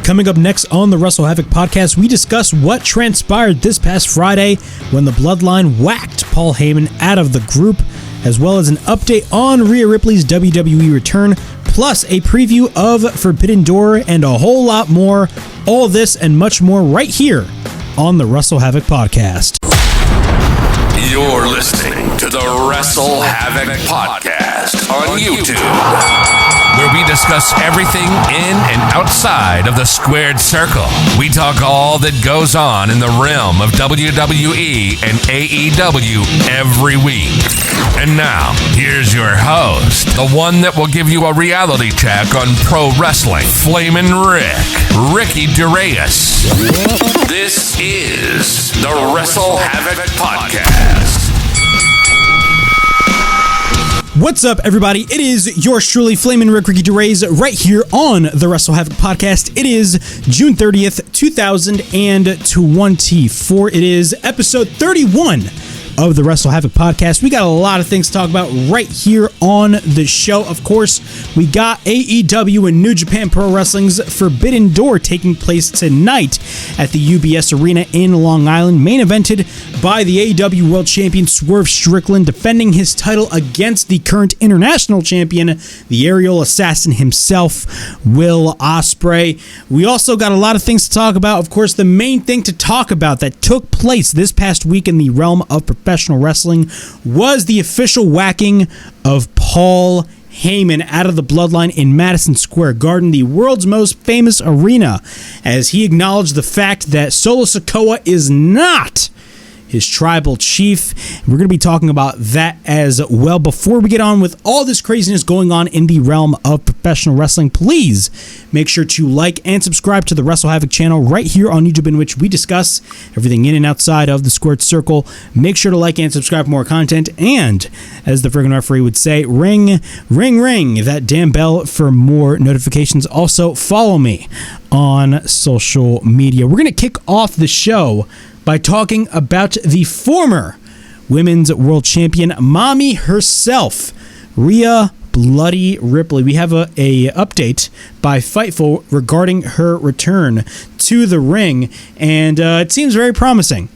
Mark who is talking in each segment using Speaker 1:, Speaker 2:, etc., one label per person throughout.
Speaker 1: Coming up next on the WrestleHavoc Podcast, we discuss what transpired this past Friday when the Bloodline whacked Paul Heyman out of the group, as well as an update on Rhea Ripley's WWE return, plus a preview of Forbidden Door and a whole lot more. All this and much more right here on the WrestleHavoc Podcast.
Speaker 2: You're listening to the WrestleHavoc Podcast on YouTube, where we discuss everything in and outside of the squared circle. We talk all that goes on in the realm of WWE and AEW every week. And now, here's your host, the one that will give you a reality check on pro wrestling, Flamin' Ricky Duraeus. This is the WrestleHavoc Podcast.
Speaker 1: What's up, everybody? It is yours truly, Flamin' Ricky Duraeus, right here on the WrestleHavoc Podcast. It is June 30th, 2024. It is episode 31 of the WrestleHavoc Podcast. We got a lot of things to talk about right here on the show. Of course, we got AEW and New Japan Pro Wrestling's Forbidden Door taking place tonight at the UBS Arena in Long Island, main evented by the AEW World Champion Swerve Strickland, defending his title against the current international champion, the aerial assassin himself, Will Ospreay. We also got a lot of things to talk about. Of course, the main thing to talk about that took place this past week in the realm of professional wrestling was the official whacking of Paul Heyman out of the Bloodline in Madison Square Garden, the world's most famous arena, as he acknowledged the fact that Solo Sikoa is not his tribal chief. We're going to be talking about that as well. Before we get on with all this craziness going on in the realm of professional wrestling, please make sure to like and subscribe to the WrestleHavoc channel right here on YouTube, in which we discuss everything in and outside of the squared circle. Make sure to like and subscribe for more content, and as the friggin' referee would say, ring, ring, ring that damn bell for more notifications. Also, follow me on social media. We're going to kick off the show by talking about the former women's world champion, mommy herself, Rhea Bloody Ripley. We have a update by Fightful regarding her return to the ring, and it seems very promising.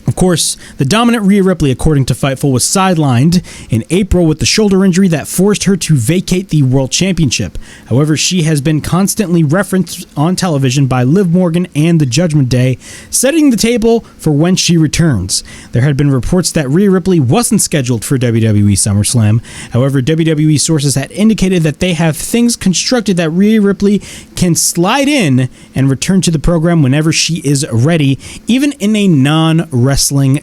Speaker 1: Of course, the dominant Rhea Ripley, according to Fightful, was sidelined in April with the shoulder injury that forced her to vacate the World Championship. However, she has been constantly referenced on television by Liv Morgan and the Judgment Day, setting the table for when she returns. There had been reports that Rhea Ripley wasn't scheduled for WWE SummerSlam. However, WWE sources had indicated that they have things constructed that Rhea Ripley can slide in and return to the program whenever she is ready, even in a non-wrestling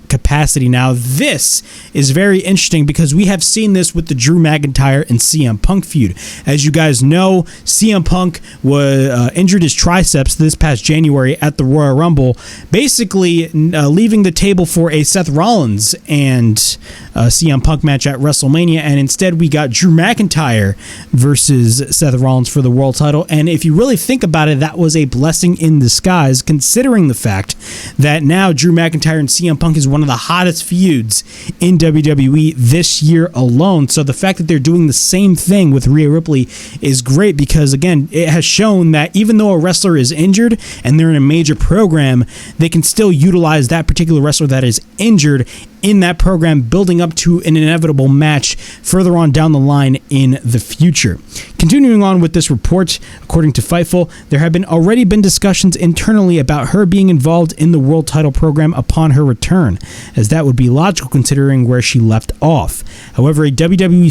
Speaker 1: capacity. Now, this is very interesting because we have seen this with the Drew McIntyre and CM Punk feud. As you guys know, CM Punk was injured his triceps this past January at the Royal Rumble, basically leaving the table for a Seth Rollins and CM Punk match at WrestleMania, and instead we got Drew McIntyre versus Seth Rollins for the world title. And if you really think about it, that was a blessing in disguise, considering the fact that now Drew McIntyre and CM Punk is one of the hottest feuds in WWE this year alone. So the fact that they're doing the same thing with Rhea Ripley is great, because again, it has shown that even though a wrestler is injured and they're in a major program, they can still utilize that particular wrestler that is injured in that program, building up to an inevitable match further on down the line in the future. Continuing on with this report, according to Fightful, there have already been discussions internally about her being involved in the world title program upon her return, as that would be logical considering where she left off. However, a WWE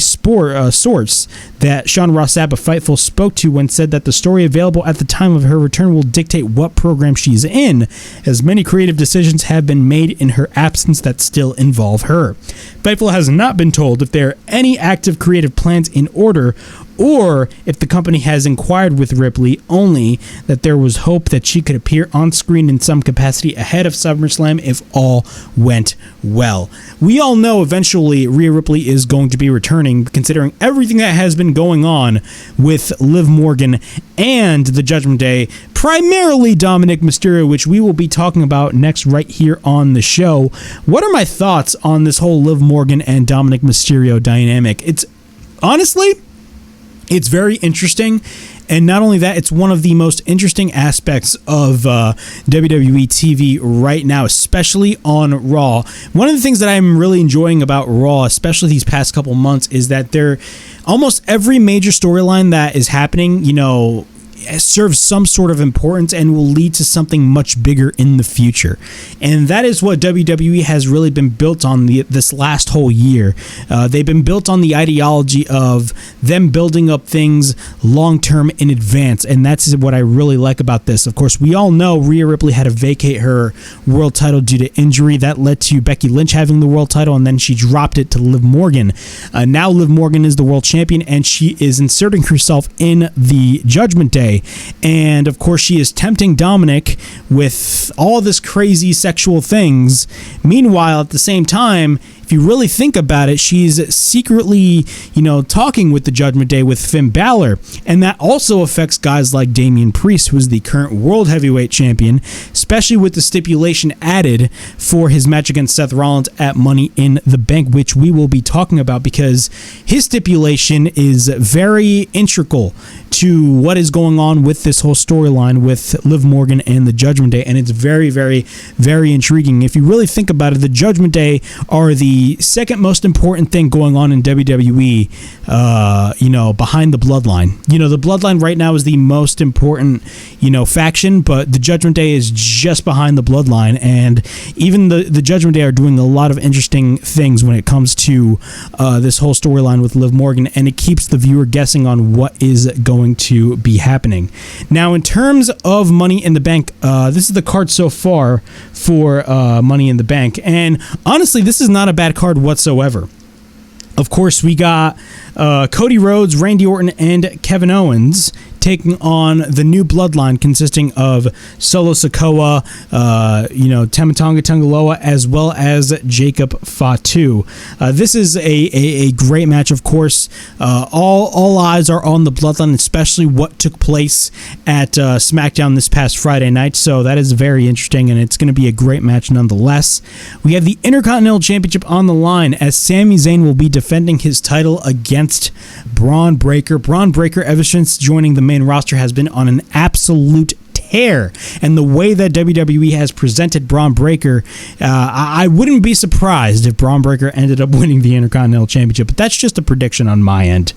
Speaker 1: source that Sean Ross Sapp of Fightful spoke to when said that the story available at the time of her return will dictate what program she's in, as many creative decisions have been made in her absence that still involve her. Fightful has not been told if there are any active creative plans in order, or if the company has inquired with Ripley, only that there was hope that she could appear on screen in some capacity ahead of SummerSlam if all went well. We all know eventually Rhea Ripley is going to be returning, considering everything that has been going on with Liv Morgan and the Judgment Day, primarily Dominic Mysterio, which we will be talking about next right here on the show. What are my thoughts on this whole Liv Morgan and Dominic Mysterio dynamic? It's honestly, it's very interesting, And not only that, it's one of the most interesting aspects of WWE TV right now, especially on Raw. One of the things that I'm really enjoying about Raw, especially these past couple months, is that almost every major storyline that is happening, serves some sort of importance and will lead to something much bigger in the future. And that is what WWE has really been built on this last whole year. They've been built on the ideology of them building up things long-term in advance, and that's what I really like about this. Of course, we all know Rhea Ripley had to vacate her world title due to injury. That led to Becky Lynch having the world title, and then she dropped it to Liv Morgan. Now Liv Morgan is the world champion, and she is inserting herself in the Judgment Day. And of course, she is tempting Dominic with all this crazy sexual things. Meanwhile, at the same time, if you really think about it, she's secretly, talking with the Judgment Day with Finn Balor. And that also affects guys like Damian Priest, who is the current World Heavyweight Champion, especially with the stipulation added for his match against Seth Rollins at Money in the Bank, which we will be talking about because his stipulation is very integral to what is going on with this whole storyline with Liv Morgan and the Judgment Day. And it's very, very, very intriguing. If you really think about it, the Judgment Day are the second most important thing going on in WWE, behind the Bloodline. The Bloodline right now is the most important, faction, but the Judgment Day is just behind the Bloodline, and even the Judgment Day are doing a lot of interesting things when it comes to this whole storyline with Liv Morgan, and it keeps the viewer guessing on what is going to be happening. Now, in terms of Money in the Bank, this is the card so far for Money in the Bank, and honestly, this is not a bad card whatsoever. Of course, we got Cody Rhodes, Randy Orton, and Kevin Owens taking on the new Bloodline consisting of Solo Sikoa, Tama Tonga Tungaloa, as well as Jacob Fatu. This is a great match, of course. All eyes are on the Bloodline, especially what took place at SmackDown this past Friday night, so that is very interesting, and it's going to be a great match nonetheless. We have the Intercontinental Championship on the line as Sami Zayn will be defending his title against Braun Breaker. Braun Breaker, ever since joining the main roster, has been on an absolute tear, and the way that WWE has presented Braun Breaker, I wouldn't be surprised if Braun Breaker ended up winning the Intercontinental Championship, but that's just a prediction on my end.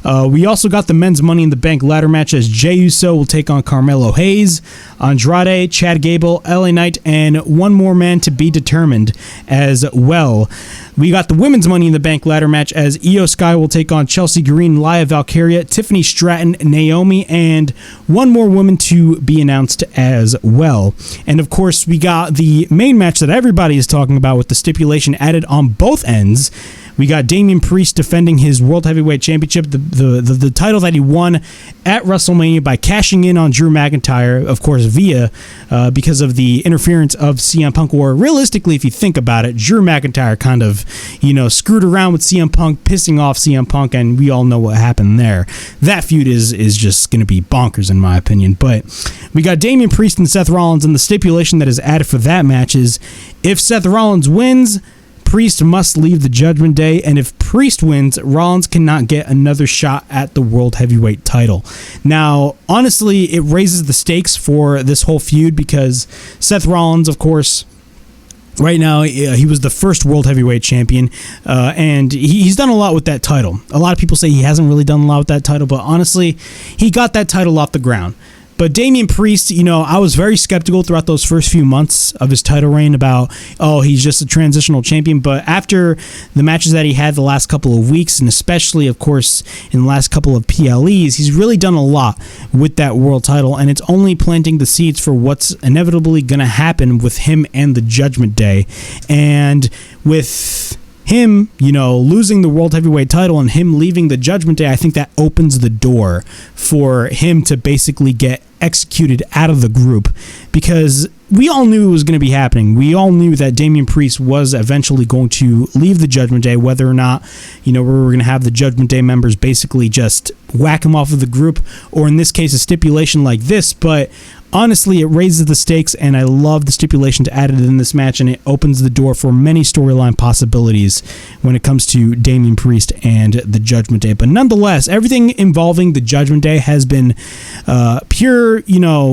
Speaker 1: We also got the men's Money in the Bank ladder match as Jey Uso will take on Carmelo Hayes, Andrade, Chad Gable, LA Knight, and one more man to be determined as well. We got the women's Money in the Bank ladder match as Io Sky will take on Chelsea Green, Lia Valkyria, Tiffany Stratton, Naomi, and one more woman to be announced as well. And of course, we got the main match that everybody is talking about with the stipulation added on both ends. We got Damian Priest defending his World Heavyweight Championship, the title that he won at WrestleMania by cashing in on Drew McIntyre, of course, via because of the interference of CM Punk. Or realistically, if you think about it, Drew McIntyre kind of, screwed around with CM Punk, pissing off CM Punk, and we all know what happened there. That feud is just going to be bonkers, in my opinion. But we got Damian Priest and Seth Rollins, and the stipulation that is added for that match is if Seth Rollins wins, Priest must leave the Judgment Day, and if Priest wins, Rollins cannot get another shot at the World Heavyweight title. Now, honestly, it raises the stakes for this whole feud because Seth Rollins, of course, right now, he was the first World Heavyweight Champion, and he's done a lot with that title. A lot of people say he hasn't really done a lot with that title, but honestly, he got that title off the ground. But Damian Priest, I was very skeptical throughout those first few months of his title reign about, he's just a transitional champion. But after the matches that he had the last couple of weeks, and especially, of course, in the last couple of PLEs, he's really done a lot with that world title, and it's only planting the seeds for what's inevitably going to happen with him and the Judgment Day. And with him, losing the World Heavyweight title and him leaving the Judgment Day, I think that opens the door for him to basically get executed out of the group, because we all knew it was going to be happening. We all knew that Damian Priest was eventually going to leave the Judgment Day, whether or not, we were going to have the Judgment Day members basically just whack him off of the group, or in this case, a stipulation like this. But honestly, it raises the stakes, and I love the stipulations added in this match, and it opens the door for many storyline possibilities when it comes to Damian Priest and the Judgment Day. But nonetheless, everything involving the Judgment Day has been pure,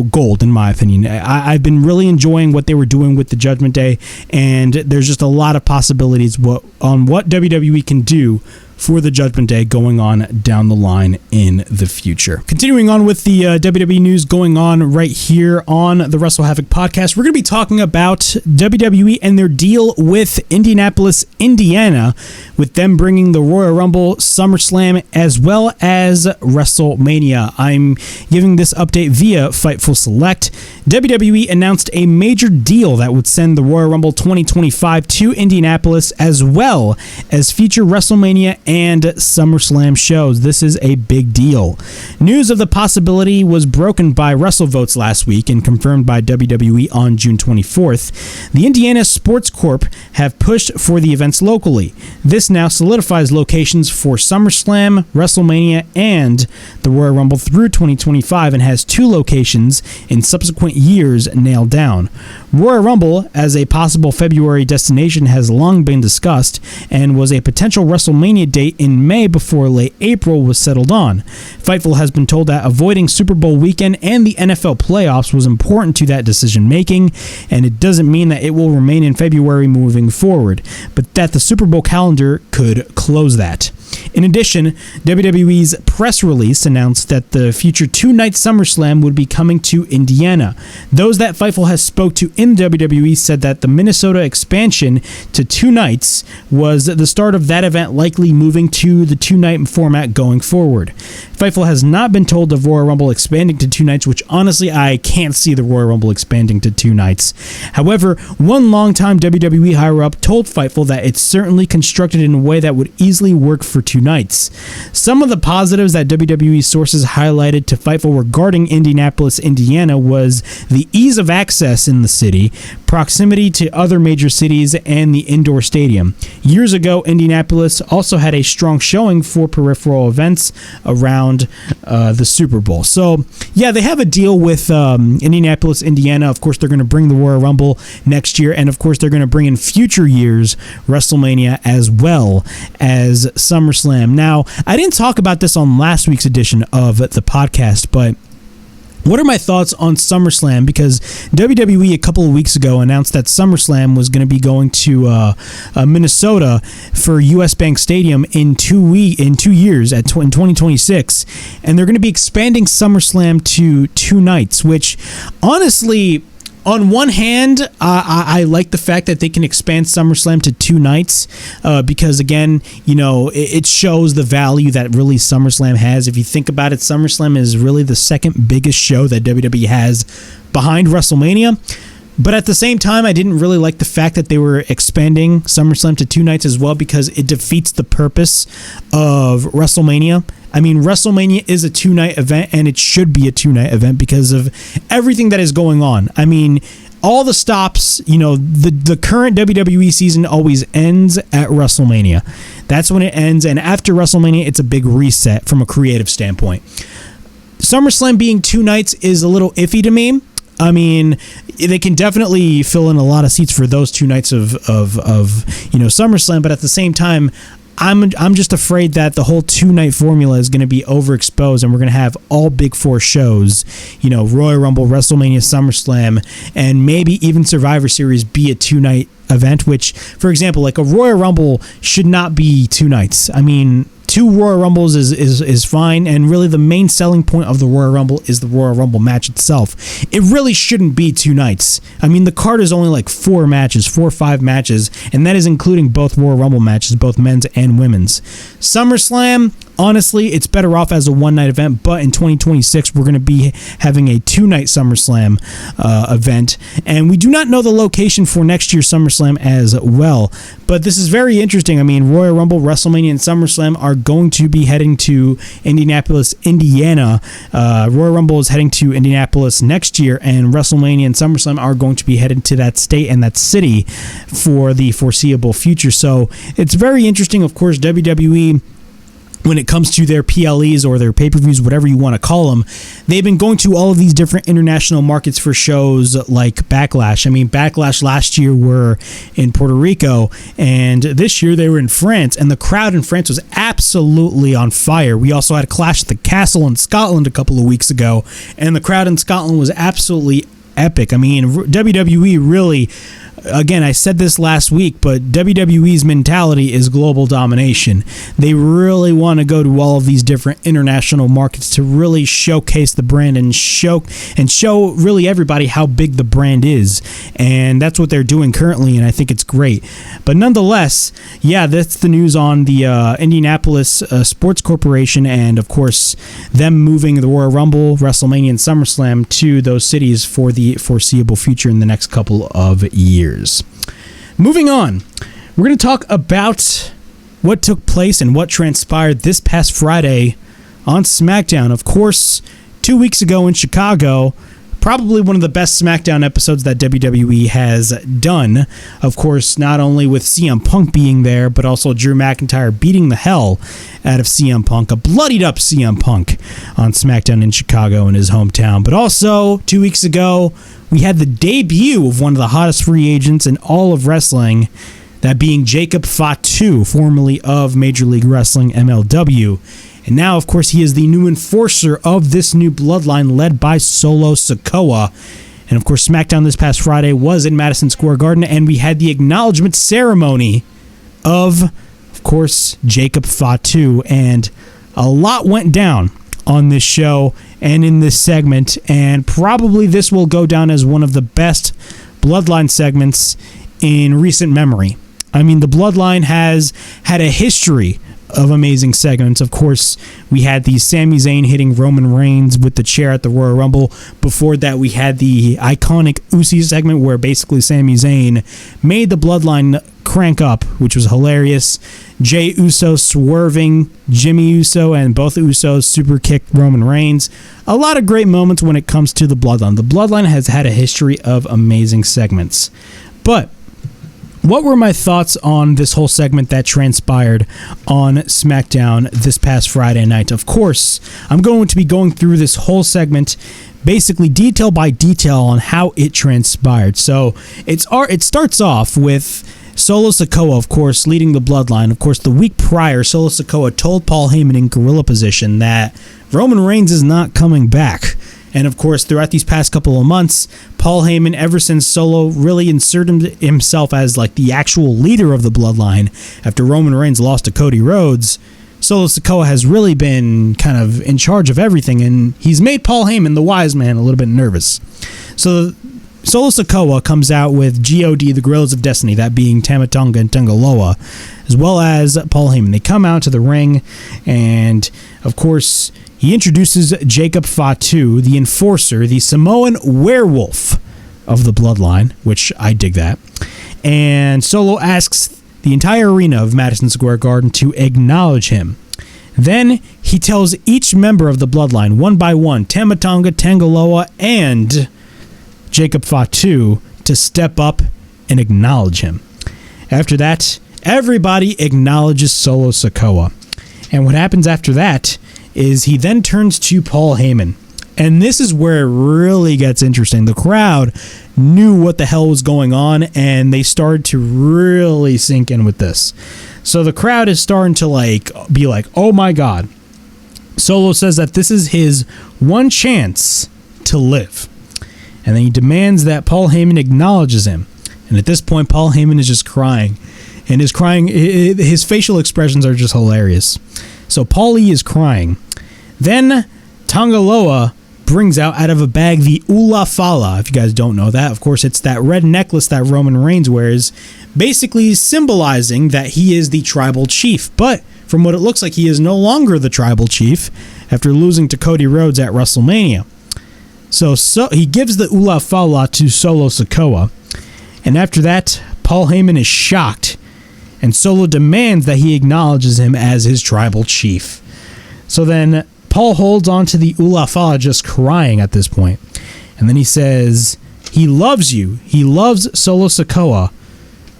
Speaker 1: gold, in my opinion. I've been really enjoying what they were doing with the Judgment Day, and there's just a lot of possibilities on what WWE can do for the Judgment Day going on down the line in the future. Continuing on with the WWE news going on right here on the WrestleHavoc Podcast, we're going to be talking about WWE and their deal with Indianapolis, Indiana, with them bringing the Royal Rumble, SummerSlam, as well as WrestleMania. I'm giving this update via Fightful Select. WWE announced a major deal that would send the Royal Rumble 2025 to Indianapolis, as well as feature WrestleMania and SummerSlam shows. This is a big deal. News of the possibility was broken by WrestleVotes last week and confirmed by WWE on June 24th. The Indiana Sports Corp have pushed for the events locally. This now solidifies locations for SummerSlam, WrestleMania, and the Royal Rumble through 2025 and has 2 locations in subsequent years nailed down. Royal Rumble as a possible February destination has long been discussed and was a potential WrestleMania date in May before late April was settled on. Fightful has been told that avoiding Super Bowl weekend and the NFL playoffs was important to that decision making, and it doesn't mean that it will remain in February moving forward, but that the Super Bowl calendar could close that. In addition, WWE's press release announced that the future 2-night SummerSlam would be coming to Indiana. Those that Fightful has spoke to in WWE said that the Minnesota expansion to 2 nights was the start of that event likely moving to the 2-night format going forward. Fightful has not been told of Royal Rumble expanding to 2 nights, which honestly I can't see the Royal Rumble expanding to 2 nights. However, one longtime WWE higher-up told Fightful that it's certainly constructed in a way that would easily work for 2 nights. Some of the positives that WWE sources highlighted to Fightful regarding Indianapolis, Indiana was the ease of access in the city, proximity to other major cities, and the indoor stadium. Years ago, Indianapolis also had a strong showing for peripheral events around the Super Bowl. So, yeah, they have a deal with Indianapolis, Indiana. Of course, they're going to bring the Royal Rumble next year, and of course, they're going to bring in future years WrestleMania as well as SummerSlam. Now, I didn't talk about this on last week's edition of the podcast, but what are my thoughts on SummerSlam? Because WWE a couple of weeks ago announced that SummerSlam was going to be going to Minnesota for US Bank Stadium in 2 years in 2026, and they're going to be expanding SummerSlam to 2 nights, which honestly, on one hand, I like the fact that they can expand SummerSlam to 2 nights because, again, it shows the value that really SummerSlam has. If you think about it, SummerSlam is really the second biggest show that WWE has behind WrestleMania. But at the same time, I didn't really like the fact that they were expanding SummerSlam to 2 nights as well, because it defeats the purpose of WrestleMania. I mean, WrestleMania is a 2-night event, and it should be a 2-night event because of everything that is going on. I mean, all the stops, the current WWE season always ends at WrestleMania. That's when it ends, and after WrestleMania, it's a big reset from a creative standpoint. SummerSlam being 2 nights is a little iffy to me. I mean, they can definitely fill in a lot of seats for those 2 nights of SummerSlam, but at the same time, I'm just afraid that the whole 2-night formula is going to be overexposed, and we're going to have all Big 4 shows, Royal Rumble, WrestleMania, SummerSlam, and maybe even Survivor Series be a 2-night event, which, for example, like a Royal Rumble should not be 2 nights. I mean, 2 Royal Rumbles is fine, and really the main selling point of the Royal Rumble is the Royal Rumble match itself. It really shouldn't be 2 nights. I mean, the card is only like 4 or 5 matches, and that is including both Royal Rumble matches, both men's and women's. SummerSlam, honestly, it's better off as a 1-night event, but in 2026, we're going to be having a 2-night SummerSlam event, and we do not know the location for next year's SummerSlam as well, but this is very interesting. I mean, Royal Rumble, WrestleMania, and SummerSlam are going to be heading to Indianapolis, Indiana. Royal Rumble is heading to Indianapolis next year, and WrestleMania and SummerSlam are going to be headed to that state and that city for the foreseeable future. So it's very interesting. Of course, WWE when it comes to their PLEs or their pay-per-views, whatever you want to call them, they've been going to all of these different international markets for shows like Backlash. I mean, Backlash last year were in Puerto Rico, and this year they were in France, and the crowd in France was absolutely on fire. We also had a Clash at the Castle in Scotland a couple of weeks ago, and the crowd in Scotland was absolutely epic. I mean, WWE really... Again, I said this last week, but WWE's mentality is global domination. They really want to go to all of these different international markets to really showcase the brand and show really everybody how big the brand is. And that's what they're doing currently, and I think it's great. But nonetheless, yeah, that's the news on the Indianapolis Sports Corporation and, of course, them moving the Royal Rumble, WrestleMania, and SummerSlam to those cities for the foreseeable future in the next couple of years. Moving on, we're going to talk about what took place and what transpired this past Friday on SmackDown. Of course, 2 weeks ago in Chicago, probably one of the best SmackDown episodes that WWE has done. Of course, not only with CM Punk being there, but also Drew McIntyre beating the hell out of CM Punk, a bloodied up CM Punk on SmackDown in Chicago in his hometown. But also, 2 weeks ago, we had the debut of one of the hottest free agents in all of wrestling, that being Jacob Fatu, formerly of Major League Wrestling MLW. And now, of course, he is the new enforcer of this new bloodline led by Solo Sikoa. And, of course, SmackDown this past Friday was in Madison Square Garden, and we had the acknowledgement ceremony of course, Jacob Fatu. And a lot went down on this show and in this segment, and probably this will go down as one of the best Bloodline segments in recent memory. I mean, the Bloodline has had a history of amazing segments. Of course, we had the Sami Zayn hitting Roman Reigns with the chair at the Royal Rumble. Before that, we had the iconic Usi segment where basically Sami Zayn made the Bloodline crank up, which was hilarious. Jey Uso swerving Jimmy Uso, and both Usos super kicked Roman Reigns. A lot of great moments when it comes to the Bloodline. The Bloodline has had a history of amazing segments. But what were my thoughts on this whole segment that transpired on SmackDown this past Friday night? Of course, I'm going to be going through this whole segment basically detail by detail on how it transpired. So it starts off with Solo Sikoa, of course, leading the Bloodline. Of course, the week prior, Solo Sikoa told Paul Heyman in gorilla position that Roman Reigns is not coming back. And of course, throughout these past couple of months, Paul Heyman, ever since Solo really inserted himself as like the actual leader of the Bloodline after Roman Reigns lost to Cody Rhodes, Solo Sikoa has really been kind of in charge of everything, and he's made Paul Heyman, the wise man, a little bit nervous. So Solo Sikoa comes out with GOD, the Gorillas of Destiny, that being Tama Tonga and Tangaloa, as well as Paul Heyman. They come out to the ring, and of course, he introduces Jacob Fatu, the enforcer, the Samoan werewolf of the Bloodline, which I dig that. And Solo asks the entire arena of Madison Square Garden to acknowledge him. Then he tells each member of the Bloodline, one by one, Tama Tonga, Tangaloa, and Jacob Fatu, to step up and acknowledge him. After that, everybody acknowledges Solo Sikoa. And what happens after that is he then turns to Paul Heyman. And this is where it really gets interesting. The crowd knew what the hell was going on, and they started to really sink in with this. So the crowd is starting to be like, oh my God. Solo says that this is his one chance to live. And then he demands that Paul Heyman acknowledges him. And at this point, Paul Heyman is just crying. And his facial expressions are just hilarious. So Paulie is crying. Then Tangaloa brings out of a bag the Ula Fala. If you guys don't know that, of course, it's that red necklace that Roman Reigns wears, basically symbolizing that he is the tribal chief. But from what it looks like, he is no longer the tribal chief after losing to Cody Rhodes at WrestleMania. So he gives the Ula Fala to Solo Sikoa. And after that, Paul Heyman is shocked, and Solo demands that he acknowledges him as his tribal chief. So then Paul holds on to the Ula Fala, just crying at this point. And then he says, he loves you. He loves Solo Sikoa.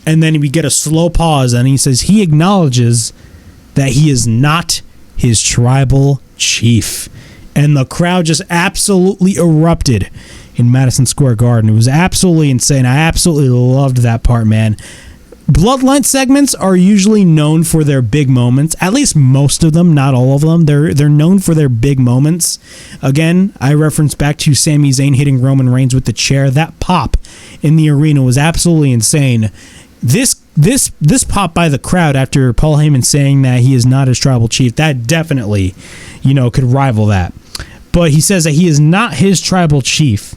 Speaker 1: And then we get a slow pause, and he says he acknowledges that he is not his tribal chief. And the crowd just absolutely erupted in Madison Square Garden. It was absolutely insane. I absolutely loved that part, man. Bloodline segments are usually known for their big moments. At least most of them, not all of them. They're known for their big moments. Again, I reference back to Sami Zayn hitting Roman Reigns with the chair. That pop in the arena was absolutely insane. This pop by the crowd after Paul Heyman saying that he is not his tribal chief, that definitely, could rival that. But he says that he is not his tribal chief.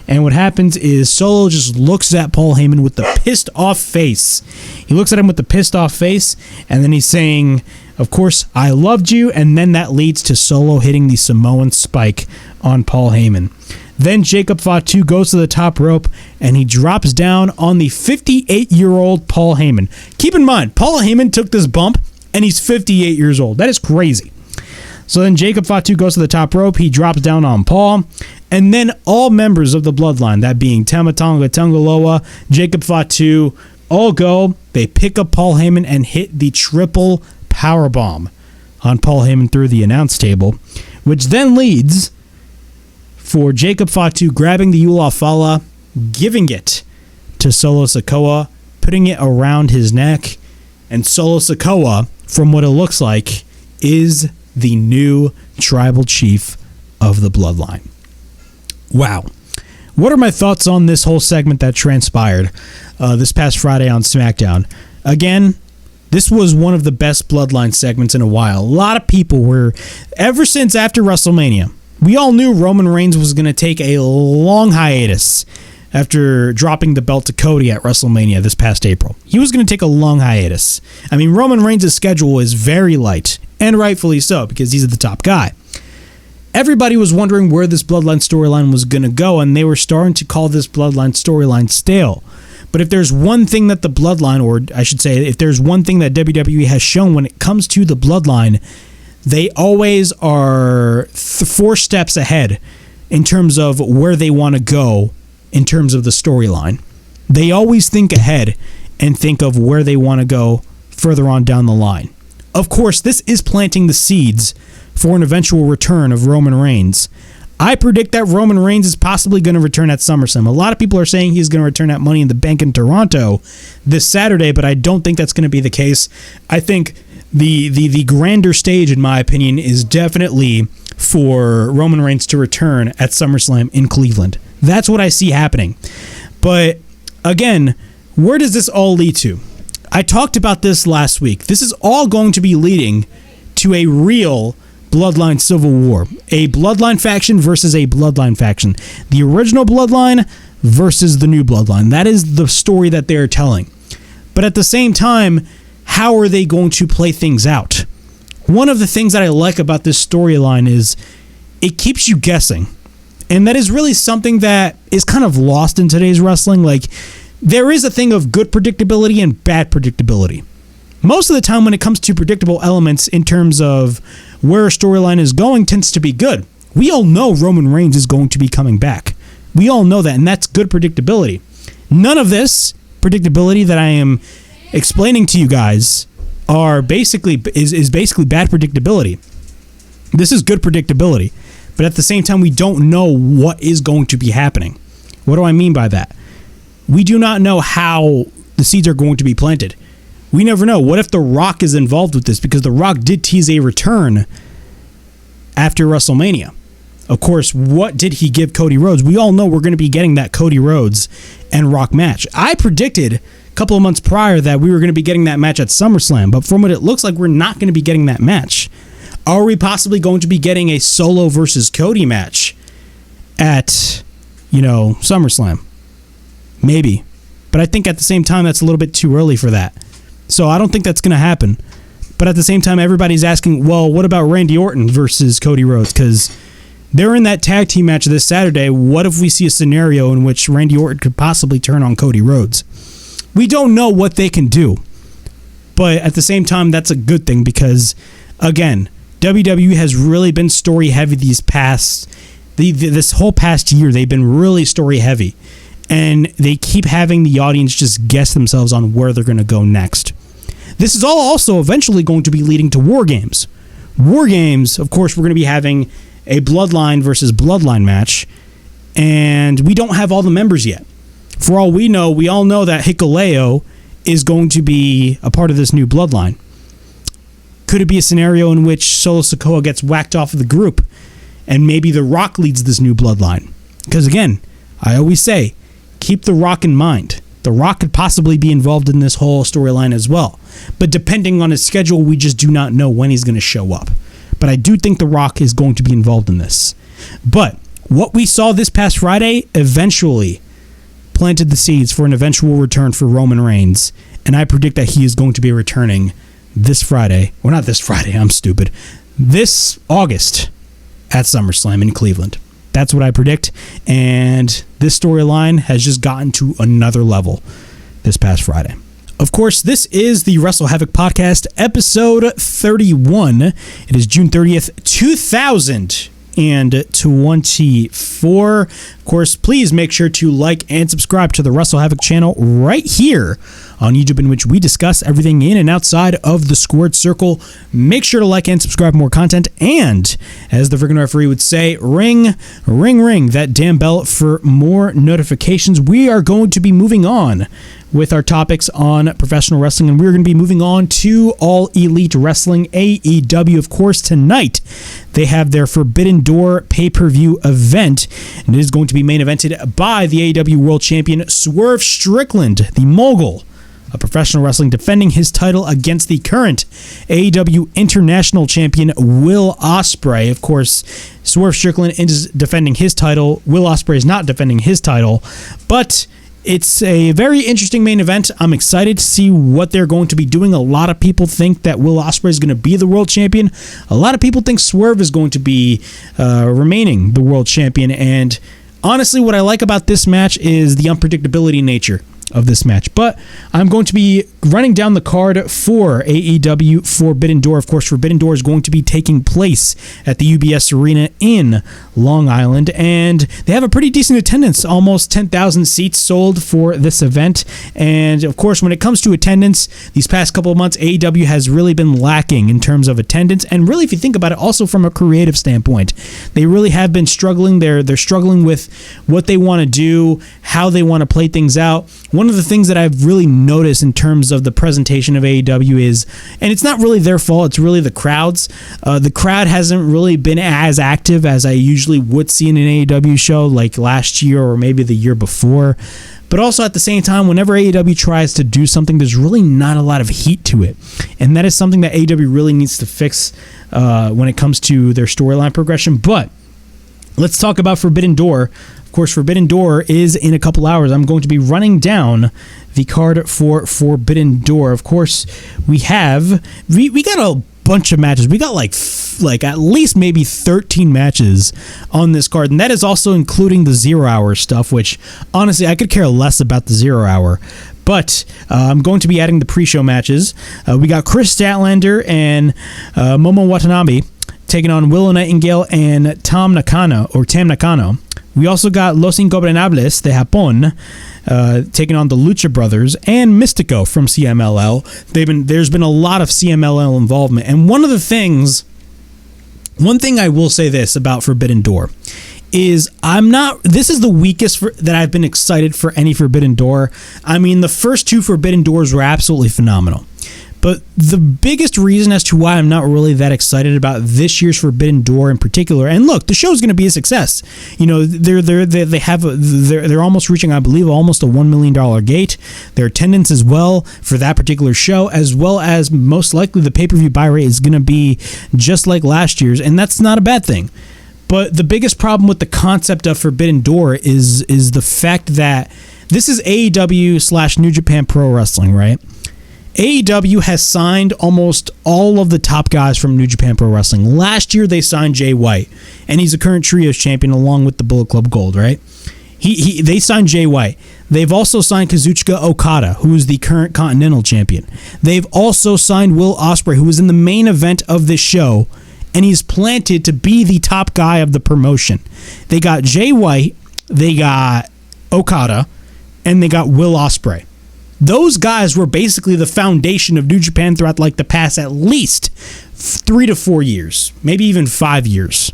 Speaker 1: And what happens is Solo just looks at Paul Heyman with the pissed off face. He looks at him with the pissed off face, and then he's saying, of course, I loved you, and then that leads to Solo hitting the Samoan spike on Paul Heyman. Then Jacob Fatu goes to the top rope, and he drops down on the 58-year-old Paul Heyman. Keep in mind, Paul Heyman took this bump, and he's 58 years old. That is crazy. So then Jacob Fatu goes to the top rope. He drops down on Paul. And then all members of the Bloodline, that being Tama Tonga, Tungaloa, Jacob Fatu, all go. They pick up Paul Heyman and hit the triple powerbomb on Paul Heyman through the announce table, which then leads for Jacob Fatu grabbing the Ula Fala, giving it to Solo Sikoa, putting it around his neck. And Solo Sikoa, from what it looks like, is the new tribal chief of the Bloodline. Wow. What are my thoughts on this whole segment that transpired this past Friday on SmackDown? Again, this was one of the best Bloodline segments in a while. A lot of people were, ever since after WrestleMania, we all knew Roman Reigns was going to take a long hiatus after dropping the belt to Cody at WrestleMania this past April. He was going to take a long hiatus. I mean, Roman Reigns' schedule is very light, and rightfully so, because he's the top guy. Everybody was wondering where this Bloodline storyline was going to go, and they were starting to call this Bloodline storyline stale. But if there's one thing that the Bloodline, or I should say, if there's one thing that WWE has shown when it comes to the Bloodline, they always are 4 steps ahead in terms of where they want to go in terms of the storyline. They always think ahead and think of where they want to go further on down the line. Of course, this is planting the seeds for an eventual return of Roman Reigns. I predict that Roman Reigns is possibly going to return at SummerSlam. A lot of people are saying he's going to return at Money in the Bank in Toronto this Saturday, but I don't think that's going to be the case. I think the grander stage, in my opinion, is definitely for Roman Reigns to return at SummerSlam in Cleveland. That's what I see happening. But again, where does this all lead to? I talked about this last week. This is all going to be leading to a real Bloodline Civil War. A Bloodline faction versus a Bloodline faction. The original Bloodline versus the new Bloodline. That is the story that they're telling. But at the same time, how are they going to play things out? One of the things that I like about this storyline is it keeps you guessing. And that is really something that is kind of lost in today's wrestling. Like, there is a thing of good predictability and bad predictability. Most of the time when it comes to predictable elements in terms of where a storyline is going tends to be good. We all know Roman Reigns is going to be coming back. We all know that, and that's good predictability. None of this predictability that I am explaining to you guys is basically bad predictability. This is good predictability. But at the same time, we don't know what is going to be happening. What do I mean by that? We do not know how the seeds are going to be planted. We never know. What if The Rock is involved with this? Because The Rock did tease a return after WrestleMania. Of course, what did he give Cody Rhodes? We all know we're going to be getting that Cody Rhodes and Rock match. I predicted a couple of months prior that we were going to be getting that match at SummerSlam, but from what it looks like, we're not going to be getting that match. Are we possibly going to be getting a Solo versus Cody match at, SummerSlam? Maybe. But I think at the same time, that's a little bit too early for that. So I don't think that's going to happen. But at the same time, everybody's asking, well, what about Randy Orton versus Cody Rhodes? Because they're in that tag team match this Saturday. What if we see a scenario in which Randy Orton could possibly turn on Cody Rhodes? We don't know what they can do. But at the same time, that's a good thing because, again, WWE has really been story heavy this whole past year. They've been really story heavy. And they keep having the audience just guess themselves on where they're going to go next. This is all also eventually going to be leading to War Games. War Games, of course, we're going to be having a Bloodline versus Bloodline match, and we don't have all the members yet. For all we know, we all know that Hikuleo is going to be a part of this new Bloodline. Could it be a scenario in which Solo Sikoa gets whacked off of the group, and maybe The Rock leads this new Bloodline? Because again, I always say, keep The Rock in mind. The Rock could possibly be involved in this whole storyline as well. But depending on his schedule, we just do not know when he's going to show up. But I do think The Rock is going to be involved in this. But what we saw this past Friday eventually planted the seeds for an eventual return for Roman Reigns. And I predict that he is going to be returning this Friday. Well, not this Friday, I'm stupid. This August at SummerSlam in Cleveland. That's what I predict, and this storyline has just gotten to another level this past Friday. Of course, this is the WrestleHavoc Podcast, episode 31. It is June 30th, 2024. Of course, please make sure to like and subscribe to the WrestleHavoc channel right here on YouTube, in which we discuss everything in and outside of the squared circle. Make sure to like and subscribe for more content, and as the freaking referee would say, ring, ring, ring that damn bell for more notifications. We are going to be moving on with our topics on professional wrestling, and we're going to be moving on to All Elite Wrestling, AEW. Of course, tonight they have their Forbidden Door pay-per-view event, and it is going to be main evented by the AEW World Champion Swerve Strickland, the mogul of professional wrestling, defending his title against the current AEW International Champion Will Ospreay. Of course, Swerve Strickland is defending his title. Will Ospreay is not defending his title, but it's a very interesting main event. I'm excited to see what they're going to be doing. A lot of people think that Will Ospreay is going to be the world champion. A lot of people think Swerve is going to be remaining the world champion. And honestly, what I like about this match is the unpredictability nature of this match. But I'm going to be running down the card for AEW Forbidden Door. Of course, Forbidden Door is going to be taking place at the UBS Arena in Long Island, and they have a pretty decent attendance, almost 10,000 seats sold for this event. And of course, when it comes to attendance, these past couple of months, AEW has really been lacking in terms of attendance, and really, if you think about it, also from a creative standpoint, they really have been struggling. They're struggling with what they want to do, how they want to play things out. One of the things that I've really noticed in terms of the presentation of AEW is, and it's not really their fault, it's really the crowds. The crowd hasn't really been as active as I usually would see in an AEW show, like last year or maybe the year before. But also at the same time, whenever AEW tries to do something, there's really not a lot of heat to it. And that is something that AEW really needs to fix when it comes to their storyline progression. But let's talk about Forbidden Door. Of course, Forbidden Door is in a couple hours. I'm going to be running down the card for Forbidden Door. Of course, we got a bunch of matches. We got like at least maybe 13 matches on this card, and that is also including the 0 hour stuff, which honestly I could care less about the 0 hour. But I'm going to be adding the pre-show matches. We got Chris Statlander and Momo Watanabe taking on Willow Nightingale and Tam Nakano. We also got Los Ingobernables de Japón taking on the Lucha Brothers and Mystico from CMLL. There's been a lot of CMLL involvement. And one thing I will say this about Forbidden Door is this is the weakest that I've been excited for any Forbidden Door. I mean, the first two Forbidden Doors were absolutely phenomenal. But the biggest reason as to why I'm not really that excited about this year's Forbidden Door in particular, and look, the show's going to be a success. You know, they're almost reaching, I believe, almost a $1 million gate. Their attendance as well for that particular show, as well as most likely the pay-per-view buy rate is going to be just like last year's, and that's not a bad thing. But the biggest problem with the concept of Forbidden Door is the fact that this is AEW / New Japan Pro Wrestling, right? AEW has signed almost all of the top guys from New Japan Pro Wrestling. Last year, they signed Jay White, and he's a current Trios champion along with the Bullet Club Gold, right? They signed Jay White. They've also signed Kazuchika Okada, who is the current Continental champion. They've also signed Will Ospreay, who was in the main event of this show, and he's planted to be the top guy of the promotion. They got Jay White, they got Okada, and they got Will Ospreay. Those guys were basically the foundation of New Japan throughout like the past at least 3 to 4 years, maybe even 5 years.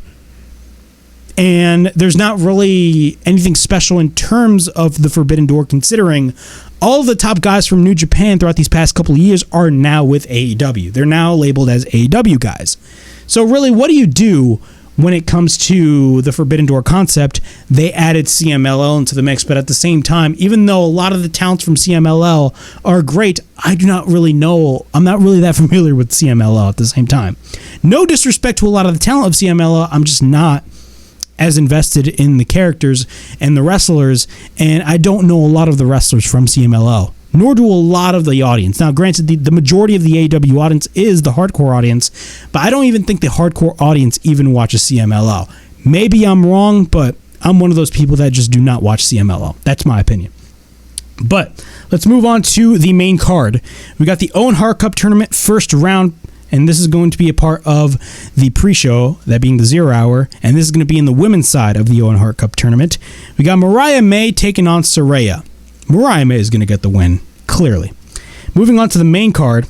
Speaker 1: And there's not really anything special in terms of the Forbidden Door, considering all the top guys from New Japan throughout these past couple of years are now with AEW. They're now labeled as AEW guys. So really, what do you do when it comes to the Forbidden Door concept? They added CMLL into the mix, but at the same time, even though a lot of the talents from CMLL are great, I do not really know. I'm not really that familiar with CMLL at the same time. No disrespect to a lot of the talent of CMLL, I'm just not as invested in the characters and the wrestlers, and I don't know a lot of the wrestlers from CMLL, nor do a lot of the audience. Now, granted, the majority of the AEW audience is the hardcore audience, but I don't even think the hardcore audience even watches CMLL. Maybe I'm wrong, but I'm one of those people that just do not watch CMLL. That's my opinion. But let's move on to the main card. We got the Owen Hart Cup Tournament first round, and this is going to be a part of the pre-show, that being the 0 hour, and this is going to be in the women's side of the Owen Hart Cup Tournament. We got Mariah May taking on Saraya. Mariah May is going to get the win, clearly. Moving on to the main card,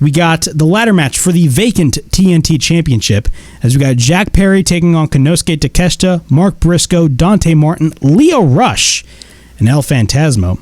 Speaker 1: we got the ladder match for the vacant TNT Championship, as we got Jack Perry taking on Konosuke Takeshita, Mark Briscoe, Dante Martin, Leo Rush, and El Phantasmo.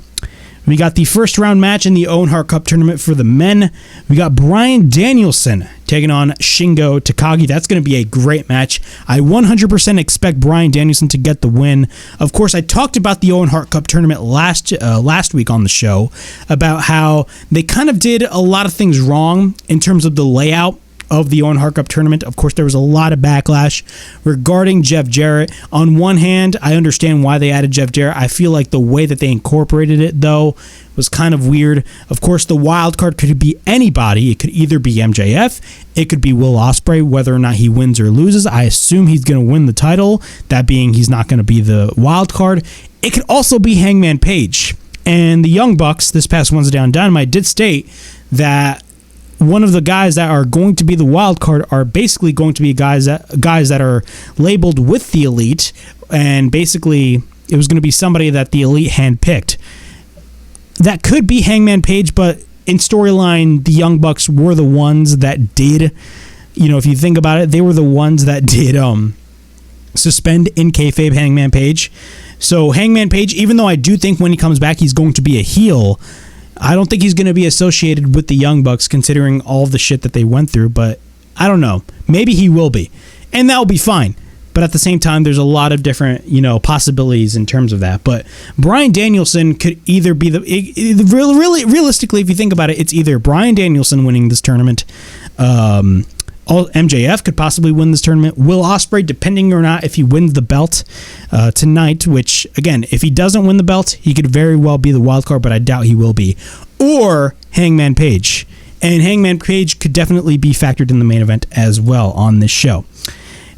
Speaker 1: We got the first round match in the Owen Hart Cup Tournament for the men. We got Bryan Danielson taking on Shingo Takagi. That's going to be a great match. I 100% expect Bryan Danielson to get the win. Of course, I talked about the Owen Hart Cup Tournament last week on the show, about how they kind of did a lot of things wrong in terms of the layout of the Owen Hart Cup Tournament. Of course, there was a lot of backlash regarding Jeff Jarrett. On one hand, I understand why they added Jeff Jarrett. I feel like the way that they incorporated it, though, was kind of weird. Of course, the wild card could be anybody. It could either be MJF, it could be Will Ospreay, whether or not he wins or loses. I assume he's going to win the title, that being he's not going to be the wild card. It could also be Hangman Page. And the Young Bucks, this past Wednesday on Dynamite, did state that one of the guys that are going to be the wild card are basically going to be guys that are labeled with the Elite, and basically it was going to be somebody that the Elite handpicked. That could be Hangman Page, but in storyline, the Young Bucks were the ones that did, if you think about it, they were the ones that did suspend in kayfabe Hangman Page. So Hangman Page, even though I do think when he comes back he's going to be a heel, I don't think he's going to be associated with the Young Bucks, considering all the shit that they went through, but I don't know. Maybe he will be, and that will be fine. But at the same time, there's a lot of different, possibilities in terms of that. But Bryan Danielson could either be realistically, if you think about it, it's either Bryan Danielson winning this tournament, MJF could possibly win this tournament, Will Ospreay, depending or not if he wins the belt tonight, which, again, if he doesn't win the belt, he could very well be the wild card, but I doubt he will be, or Hangman Page. And Hangman Page could definitely be factored in the main event as well on this show.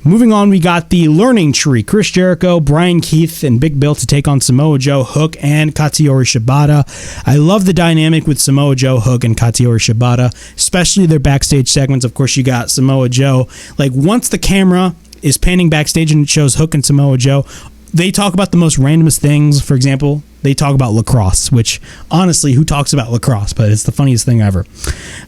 Speaker 1: Moving on, we got the Learning Tree. Chris Jericho, Brian Keith, and Big Bill to take on Samoa Joe, Hook, and Katsuyori Shibata. I love the dynamic with Samoa Joe, Hook, and Katsuyori Shibata, especially their backstage segments. Of course, you got Samoa Joe. Like, once the camera is panning backstage and it shows Hook and Samoa Joe, they talk about the most randomest things. For example, they talk about lacrosse, which, honestly, who talks about lacrosse? But it's the funniest thing ever.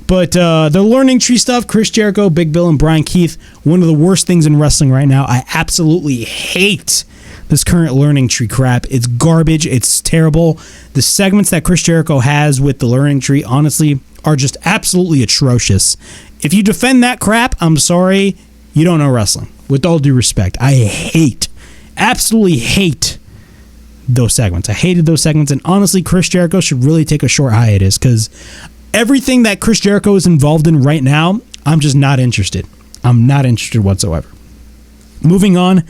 Speaker 1: But the Learning Tree stuff, Chris Jericho, Big Bill, and Brian Keith, one of the worst things in wrestling right now. I absolutely hate this current Learning Tree crap. It's garbage. It's terrible. The segments that Chris Jericho has with the Learning Tree, honestly, are just absolutely atrocious. If you defend that crap, I'm sorry, you don't know wrestling. With all due respect, I absolutely hate those segments. I hated those segments, and honestly, Chris Jericho should really take a short hiatus, because everything that Chris Jericho is involved in right now, I'm just not interested. I'm not interested whatsoever. Moving on,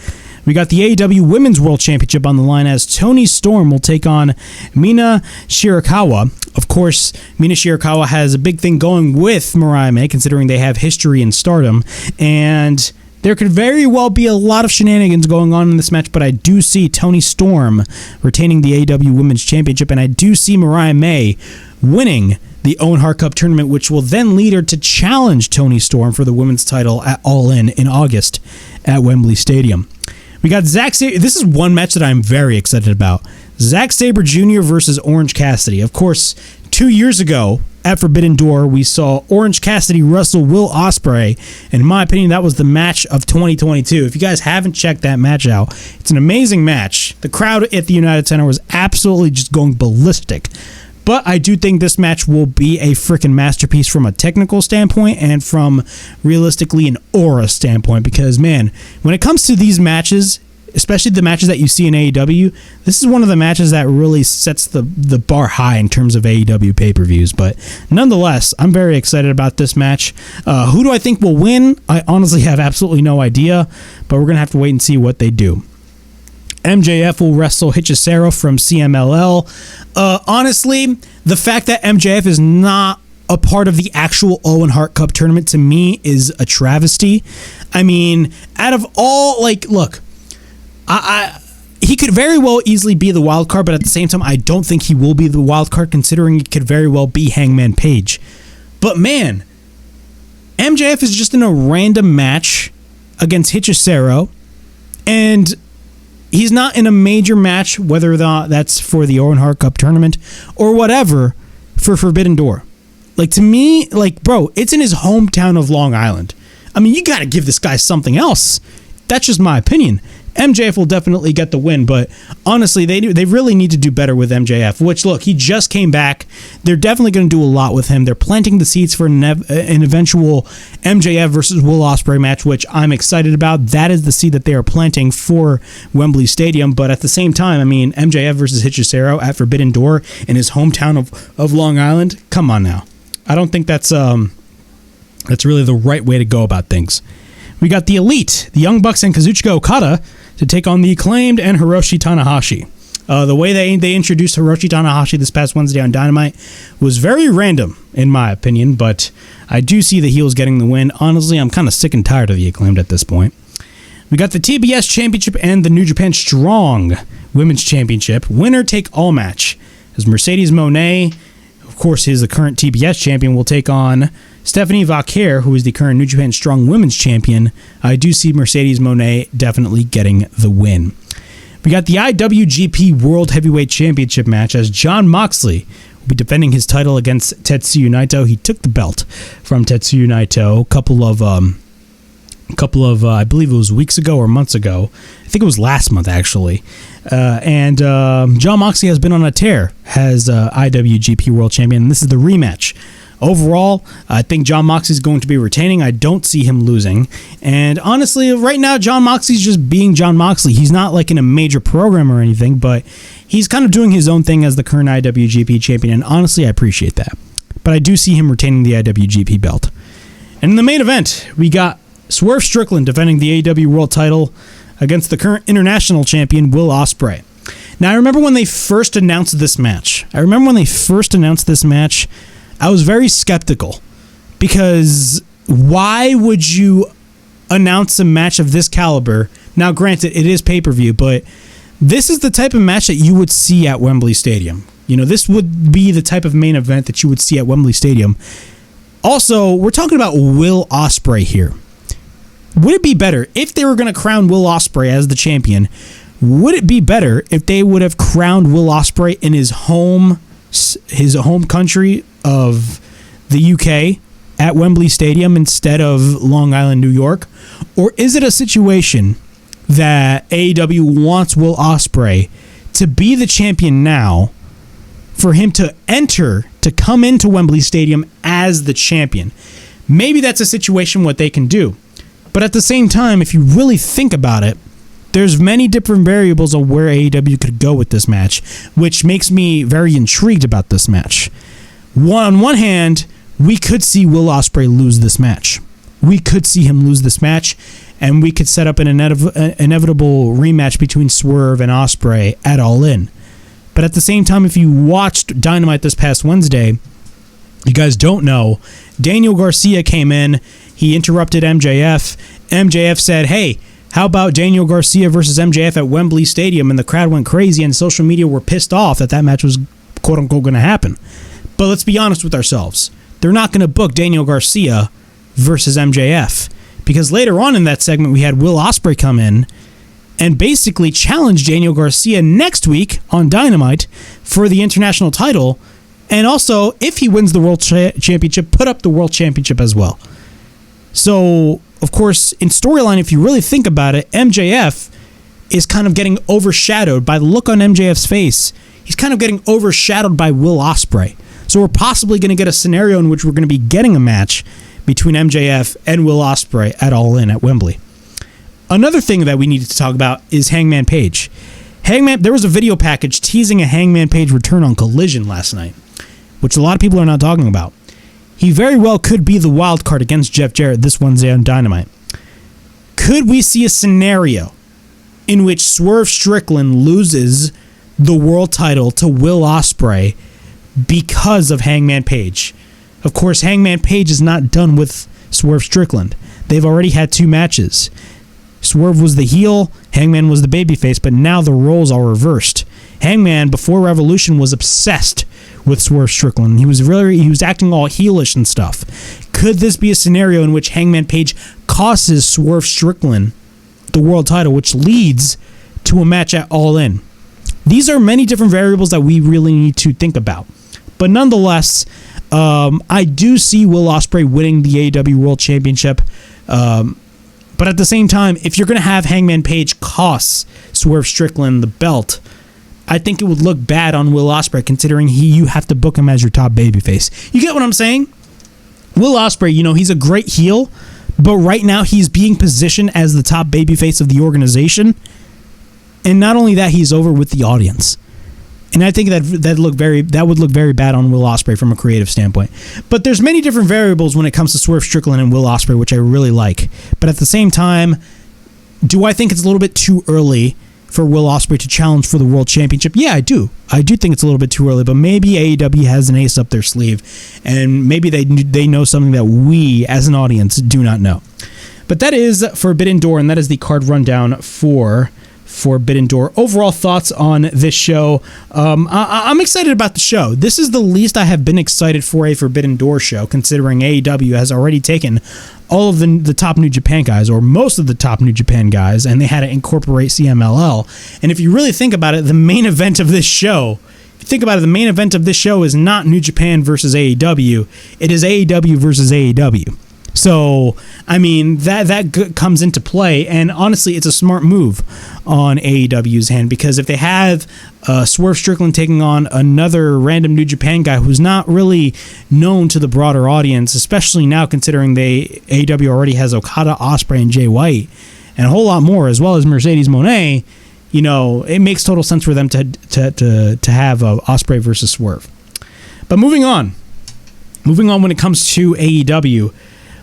Speaker 1: we got the AEW Women's World Championship on the line, as Toni Storm will take on Mina Shirakawa. Of course, Mina Shirakawa has a big thing going with Mariah May, considering they have history in Stardom, and there could very well be a lot of shenanigans going on in this match, but I do see Toni Storm retaining the AEW Women's Championship, and I do see Mariah May winning the Owen Hart Cup Tournament, which will then lead her to challenge Toni Storm for the women's title at All In August at Wembley Stadium. We got Zack Sabre. This is one match that I'm very excited about. Zack Sabre Jr. versus Orange Cassidy. Of course, 2 years ago at Forbidden Door, we saw Orange Cassidy wrestle Will Ospreay. And in my opinion, that was the match of 2022. If you guys haven't checked that match out, it's an amazing match. The crowd at the United Center was absolutely just going ballistic. But I do think this match will be a freaking masterpiece from a technical standpoint and from realistically an aura standpoint. Because, man, when it comes to these matches, especially the matches that you see in AEW, this is one of the matches that really sets the bar high in terms of AEW pay-per-views. But nonetheless, I'm very excited about this match. Who do I think will win? I honestly have absolutely no idea, but we're going to have to wait and see what they do. MJF will wrestle Hechicero from CMLL. Honestly, the fact that MJF is not a part of the actual Owen Hart Cup tournament, to me, is a travesty. I mean, out of all, look, he could very well easily be the wild card, but at the same time, I don't think he will be the wild card, considering it could very well be Hangman Page. But man, MJF is just in a random match against Hechicero, and he's not in a major match, whether or not that's for the Owen Hart Cup tournament or whatever, for Forbidden Door. To me, bro, it's in his hometown of Long Island. I mean, you got to give this guy something else. That's just my opinion. MJF will definitely get the win, but honestly, they really need to do better with MJF, which, look, he just came back. They're definitely going to do a lot with him. They're planting the seeds for an eventual MJF versus Will Ospreay match, which I'm excited about. That is the seed that they are planting for Wembley Stadium, but at the same time, I mean, MJF versus Hechicero at Forbidden Door in his hometown of Long Island, come on now. I don't think that's really the right way to go about things. We got the Elite, the Young Bucks and Kazuchika Okada, to take on the Acclaimed and Hiroshi Tanahashi. The way they introduced Hiroshi Tanahashi this past Wednesday on Dynamite was very random, in my opinion, but I do see the heels getting the win. Honestly, I'm kind of sick and tired of the Acclaimed at this point. We got the TBS Championship and the New Japan Strong Women's Championship. Winner take all match, as Mercedes Moné, of course, is the current TBS champion, will take on Stephanie Vaquer, who is the current New Japan Strong Women's Champion. I do see Mercedes Moné definitely getting the win. We got the IWGP World Heavyweight Championship match, as Jon Moxley will be defending his title against Tetsuya Naito. He took the belt from Tetsuya Naito a couple of I believe it was weeks ago or months ago. I think it was last month, actually. And Jon Moxley has been on a tear as IWGP World Champion, and this is the rematch. Overall, I think Jon Moxley is going to be retaining. I don't see him losing. And honestly, right now, Jon Moxley's just being Jon Moxley. He's not in a major program or anything, but he's kind of doing his own thing as the current IWGP champion, and honestly, I appreciate that. But I do see him retaining the IWGP belt. And in the main event, we got Swerve Strickland defending the AEW World title against the current international champion, Will Ospreay. Now, I remember when they first announced this match. I was very skeptical, because why would you announce a match of this caliber? Now, granted, it is pay-per-view, but this is the type of match that you would see at Wembley Stadium. This would be the type of main event that you would see at Wembley Stadium. Also, we're talking about Will Ospreay here. Would it be better if they were going to crown Will Ospreay as the champion? Would it be better if they would have crowned Will Ospreay in his home country of the UK at Wembley Stadium instead of Long Island, New York? Or is it a situation that AEW wants Will Ospreay to be the champion now, for him to come into Wembley Stadium as the champion? Maybe that's a situation what they can do. But at the same time, if you really think about it, there's many different variables of where AEW could go with this match, which makes me very intrigued about this match. On one hand, we could see Will Ospreay lose this match. And we could set up an inevitable rematch between Swerve and Ospreay at All In. But at the same time, if you watched Dynamite this past Wednesday, you guys don't know, Daniel Garcia came in, he interrupted MJF. MJF said, hey, how about Daniel Garcia versus MJF at Wembley Stadium? And the crowd went crazy, and social media were pissed off that match was quote-unquote going to happen. But let's be honest with ourselves. They're not going to book Daniel Garcia versus MJF, because later on in that segment, we had Will Ospreay come in and basically challenge Daniel Garcia next week on Dynamite for the international title, And also, if he wins the World Championship, put up the World Championship as well. So, of course, in storyline, if you really think about it, MJF is kind of getting overshadowed by the look on MJF's face. He's kind of getting overshadowed by Will Ospreay. So we're possibly going to get a scenario in which we're going to be getting a match between MJF and Will Ospreay at All In at Wembley. Another thing that we needed to talk about is Hangman Page. There was a video package teasing a Hangman Page return on Collision last night, which a lot of people are not talking about. He very well could be the wild card against Jeff Jarrett this Wednesday on Dynamite. Could we see a scenario in which Swerve Strickland loses the world title to Will Ospreay because of Hangman Page? Of course, Hangman Page is not done with Swerve Strickland. They've already had 2 matches. Swerve was the heel, Hangman was the babyface, but now the roles are reversed. Hangman, before Revolution, was obsessed with Swerve Strickland. He was acting all heelish and stuff. Could this be a scenario in which Hangman Page costs Swerve Strickland the world title, which leads to a match at All In? These are many different variables that we really need to think about. But nonetheless, I do see Will Ospreay winning the AEW World Championship. But at the same time, if you're going to have Hangman Page cost Swerve Strickland the belt, I think it would look bad on Will Ospreay, considering you have to book him as your top babyface. You get what I'm saying? Will Ospreay, he's a great heel, but right now he's being positioned as the top babyface of the organization. And not only that, he's over with the audience. And I think that would look very bad on Will Ospreay from a creative standpoint. But there's many different variables when it comes to Swerve Strickland and Will Ospreay, which I really like. But at the same time, do I think it's a little bit too early for Will Ospreay to challenge for the World Championship? Yeah, I do. I do think it's a little bit too early, but maybe AEW has an ace up their sleeve, and maybe they know something that we, as an audience, do not know. But that is Forbidden Door, and that is the card rundown for Forbidden Door. Overall thoughts on this show. I'm excited about the show. This is the least I have been excited for a Forbidden Door show, considering AEW has already taken all of the top New Japan guys, or most of the top New Japan guys, and they had to incorporate CMLL. And if you really think about it, the main event of this show, is not New Japan versus AEW. It is AEW versus AEW. So, I mean, that comes into play, and honestly, it's a smart move on AEW's hand, because if they have Swerve Strickland taking on another random New Japan guy who's not really known to the broader audience, especially now considering AEW already has Okada, Ospreay, and Jay White, and a whole lot more, as well as Mercedes Moné, it makes total sense for them to have Ospreay versus Swerve. But moving on when it comes to AEW,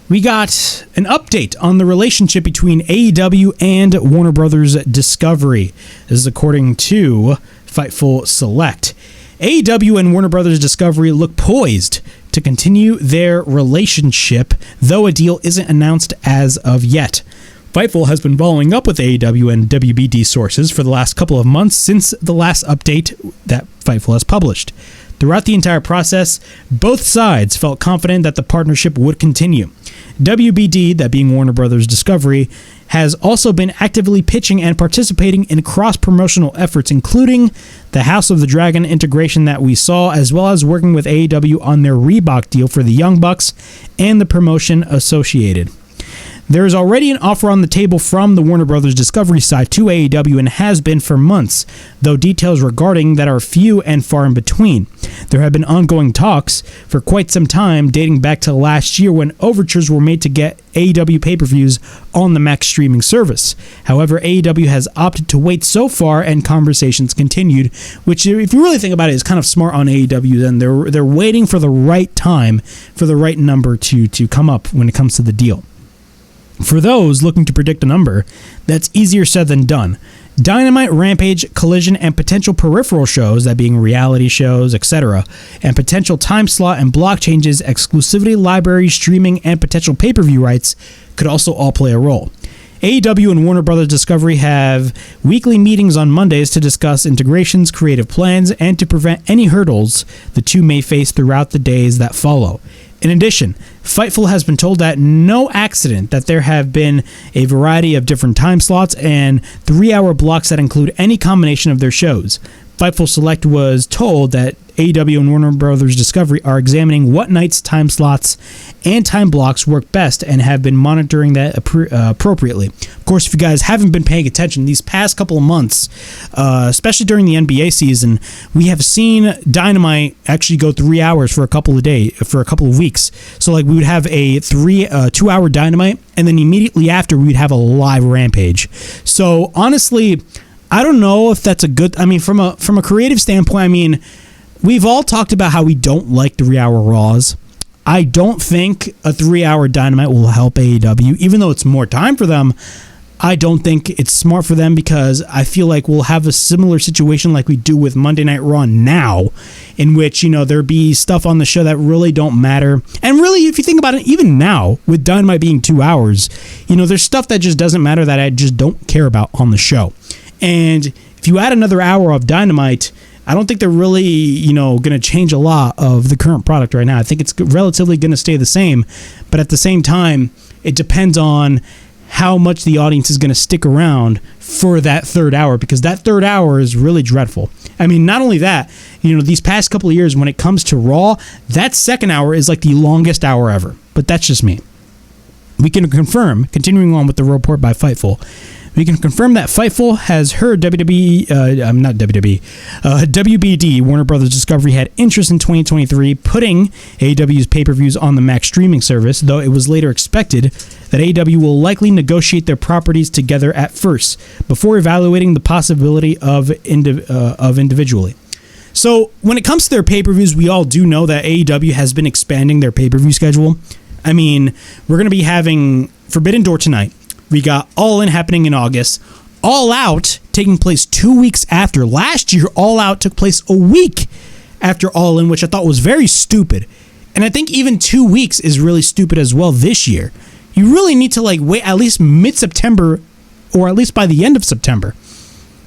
Speaker 1: we got an update on the relationship between AEW and Warner Brothers Discovery. This is according to Fightful Select. AEW and Warner Brothers Discovery look poised to continue their relationship, though a deal isn't announced as of yet. Fightful has been following up with AEW and WBD sources for the last couple of months since the last update that Fightful has published. Throughout the entire process, both sides felt confident that the partnership would continue. WBD, that being Warner Brothers Discovery, has also been actively pitching and participating in cross-promotional efforts, including the House of the Dragon integration that we saw, as well as working with AEW on their Reebok deal for the Young Bucks and the promotion associated. There is already an offer on the table from the Warner Brothers Discovery side to AEW, and has been for months, though details regarding that are few and far in between. There have been ongoing talks for quite some time, dating back to last year when overtures were made to get AEW pay-per-views on the Max streaming service. However, AEW has opted to wait so far, and conversations continued, which, if you really think about it, is kind of smart on AEW. Then they're waiting for the right time, for the right number to come up when it comes to the deal. For those looking to predict a number, that's easier said than done. Dynamite, Rampage, Collision, and potential peripheral shows, that being reality shows, etc., and potential time slot and block changes, exclusivity, library, streaming, and potential pay-per-view rights could also all play a role. AEW and Warner Brothers Discovery have weekly meetings on Mondays to discuss integrations, creative plans, and to prevent any hurdles the two may face throughout the days that follow. In addition, Fightful has been told that no accident that there have been a variety of different time slots and 3-hour blocks that include any combination of their shows. Fightful Select was told that AEW and Warner Brothers Discovery are examining what nights, time slots, and time blocks work best and have been monitoring that appropriately. Of course, if you guys haven't been paying attention these past couple of months, especially during the NBA season, we have seen Dynamite actually go 3 hours for a couple of weeks. So like we would have a 2-hour Dynamite, and then immediately after we would have a live Rampage. So honestly, I don't know if that's a good. I mean, from a creative standpoint, I mean, we've all talked about how we don't like 3-hour Raws. I don't think a 3-hour Dynamite will help AEW, even though it's more time for them. I don't think it's smart for them because I feel like we'll have a similar situation like we do with Monday Night Raw now, in which, there be stuff on the show that really don't matter. And really, if you think about it, even now, with Dynamite being 2 hours, there's stuff that just doesn't matter that I just don't care about on the show. And if you add another hour of Dynamite, I don't think they're really, going to change a lot of the current product right now. I think it's relatively going to stay the same. But at the same time, it depends on how much the audience is going to stick around for that third hour, because that third hour is really dreadful. I mean, not only that, these past couple of years, when it comes to Raw, that second hour is like the longest hour ever. But that's just me. We can confirm, continuing on with the report by Fightful, we can confirm that Fightful has heard WBD, Warner Brothers Discovery, had interest in 2023 putting AEW's pay-per-views on the Max streaming service, though it was later expected that AEW will likely negotiate their properties together at first, before evaluating the possibility of individually. So when it comes to their pay-per-views, we all do know that AEW has been expanding their pay-per-view schedule. I mean, we're going to be having Forbidden Door tonight. We got All In happening in August. All Out taking place 2 weeks after. Last year, All Out took place a week after All In, which I thought was very stupid. And I think even 2 weeks is really stupid as well this year. You really need to wait at least mid-September, or at least by the end of September.